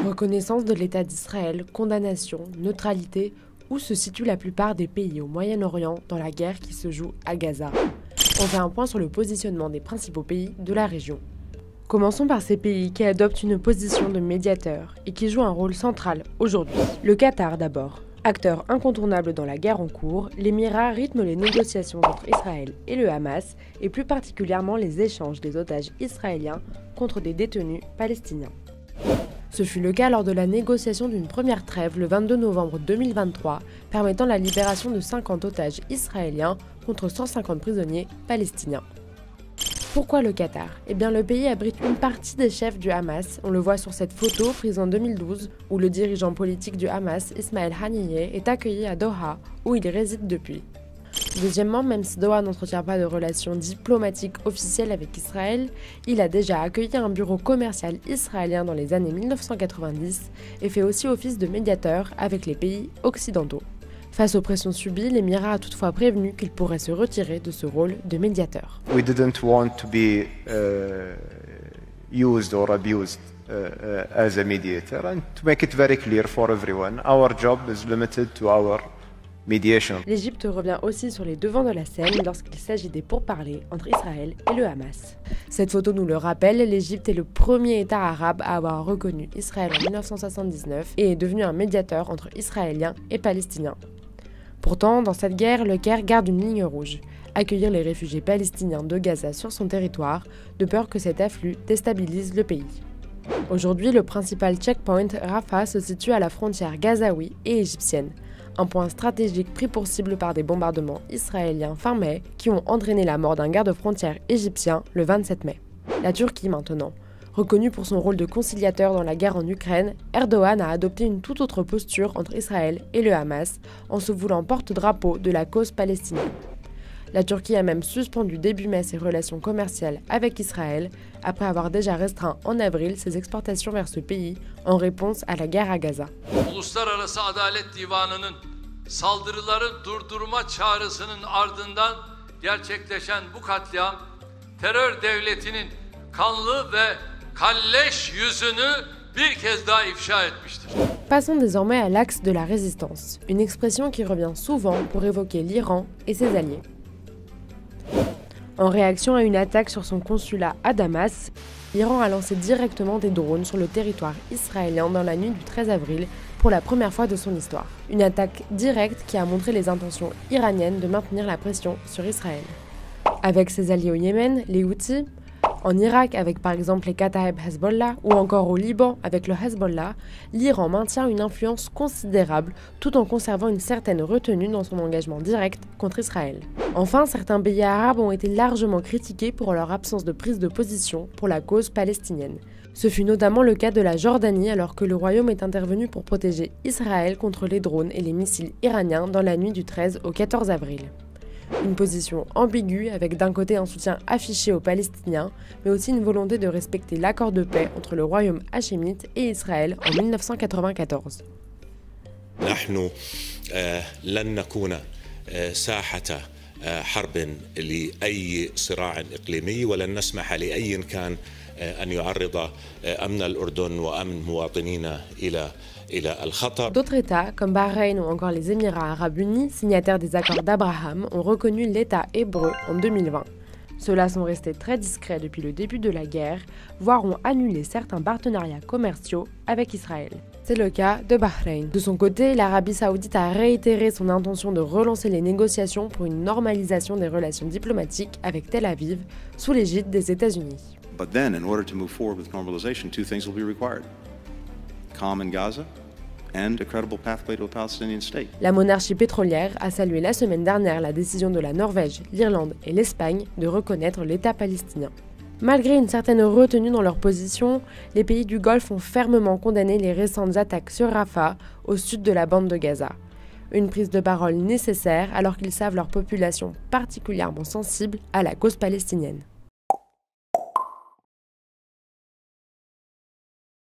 Reconnaissance de l'État d'Israël, condamnation, neutralité, où se situent la plupart des pays au Moyen-Orient dans la guerre qui se joue à Gaza. On fait un point sur le positionnement des principaux pays de la région. Commençons par ces pays qui adoptent une position de médiateur et qui jouent un rôle central aujourd'hui. Le Qatar d'abord. Acteur incontournable dans la guerre en cours, l'Émirat rythme les négociations entre Israël et le Hamas et plus particulièrement les échanges des otages israéliens contre des détenus palestiniens. Ce fut le cas lors de la négociation d'une première trêve le 22 novembre 2023, permettant la libération de 50 otages israéliens contre 150 prisonniers palestiniens. Pourquoi le Qatar ? Eh bien, le pays abrite une partie des chefs du Hamas. On le voit sur cette photo prise en 2012, où le dirigeant politique du Hamas, Ismaël Haniyeh, est accueilli à Doha, où il réside depuis. Deuxièmement, même si Doha n'entretient pas de relations diplomatiques officielles avec Israël, il a déjà accueilli un bureau commercial israélien dans les années 1990 et fait aussi office de médiateur avec les pays occidentaux. Face aux pressions subies, l'Émirat a toutefois prévenu qu'il pourrait se retirer de ce rôle de médiateur. We didn't want to be used or abused as a mediator, and to make it very clear for everyone, our job is limited to our mediation. L'Égypte revient aussi sur les devants de la scène lorsqu'il s'agit des pourparlers entre Israël et le Hamas. Cette photo nous le rappelle, l'Égypte est le premier État arabe à avoir reconnu Israël en 1979 et est devenu un médiateur entre Israéliens et Palestiniens. Pourtant, dans cette guerre, le Caire garde une ligne rouge, accueillir les réfugiés palestiniens de Gaza sur son territoire, de peur que cet afflux déstabilise le pays. Aujourd'hui, le principal checkpoint, Rafah, se situe à la frontière gazaoui et égyptienne, un point stratégique pris pour cible par des bombardements israéliens fin mai qui ont entraîné la mort d'un garde-frontière égyptien le 27 mai. La Turquie maintenant. Reconnu pour son rôle de conciliateur dans la guerre en Ukraine, Erdogan a adopté une toute autre posture entre Israël et le Hamas, en se voulant porte-drapeau de la cause palestinienne. La Turquie a même suspendu début mai ses relations commerciales avec Israël, après avoir déjà restreint en avril ses exportations vers ce pays en réponse à la guerre à Gaza. Uluslararası Adalet Divanı'nın saldırıları durdurma çağrısının ardından gerçekleşen bu katliam, terör devletinin kanlı ve kalleş yüzünü bir kez daha ifşa etmiştir. Passons désormais à l'axe de la résistance, une expression qui revient souvent pour évoquer l'Iran et ses alliés. En réaction à une attaque sur son consulat à Damas, l'Iran a lancé directement des drones sur le territoire israélien dans la nuit du 13 avril pour la première fois de son histoire. Une attaque directe qui a montré les intentions iraniennes de maintenir la pression sur Israël. Avec ses alliés au Yémen, les Houthis, en Irak avec par exemple les Kataeb Hezbollah ou encore au Liban avec le Hezbollah, l'Iran maintient une influence considérable tout en conservant une certaine retenue dans son engagement direct contre Israël. Enfin, certains pays arabes ont été largement critiqués pour leur absence de prise de position pour la cause palestinienne. Ce fut notamment le cas de la Jordanie alors que le royaume est intervenu pour protéger Israël contre les drones et les missiles iraniens dans la nuit du 13 au 14 avril. Une position ambiguë avec d'un côté un soutien affiché aux Palestiniens, mais aussi une volonté de respecter l'accord de paix entre le royaume hachémite et Israël en 1994. نحن لن نكون ساحة حرب لأي صراع إقليمي ولن نسمح لأي كان أن يعرض أمن الأردن وأمن مواطنينا إلى D'autres États, comme Bahreïn ou encore les Émirats arabes unis, signataires des accords d'Abraham, ont reconnu l'État hébreu en 2020. Ceux-là sont restés très discrets depuis le début de la guerre, voire ont annulé certains partenariats commerciaux avec Israël. C'est le cas de Bahreïn. De son côté, l'Arabie saoudite a réitéré son intention de relancer les négociations pour une normalisation des relations diplomatiques avec Tel Aviv, sous l'égide des États-Unis. But then, in order to move forward with normalization, two things will be required. Calm in Gaza and a credible pathway to a Palestinian state. La monarchie pétrolière a salué la semaine dernière la décision de la Norvège, l'Irlande et l'Espagne de reconnaître l'État palestinien. Malgré une certaine retenue dans leur position, les pays du Golfe ont fermement condamné les récentes attaques sur Rafah, au sud de la bande de Gaza. Une prise de parole nécessaire alors qu'ils savent leur population particulièrement sensible à la cause palestinienne.